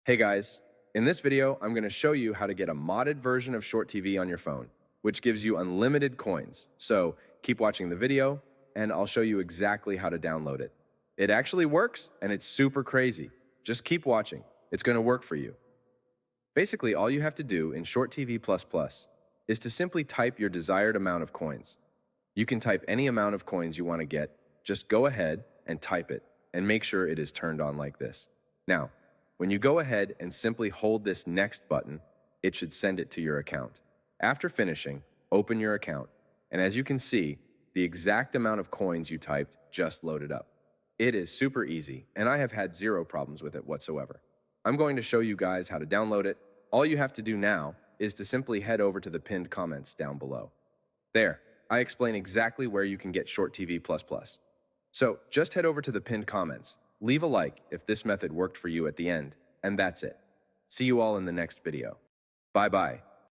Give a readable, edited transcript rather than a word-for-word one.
Hey guys, in this video, I'm going to show you how to get a modded version of Short TV on your phone, which gives you unlimited coins. So keep watching the video and I'll show you exactly how to download it. It actually works and it's super crazy. Just keep watching. It's going to work for you. Basically, all you have to do in Short TV++ is to simply type your desired amount of coins. You can type any amount of coins you want to get. Just go ahead and type it and make sure it is turned on like this. Now, when you go ahead and simply hold this next button, it should send it to your account. After finishing, open your account, and as you can see, the exact amount of coins you typed just loaded up. It is super easy, and I have had zero problems with it whatsoever. I'm going to show you guys how to download it. All you have to do now is to simply head over to the pinned comments down below. There, I explain exactly where you can get Short TV++. So just head over to the pinned comments. Leave a like if this method worked for you at the end, and that's it. See you all in the next video. Bye-bye.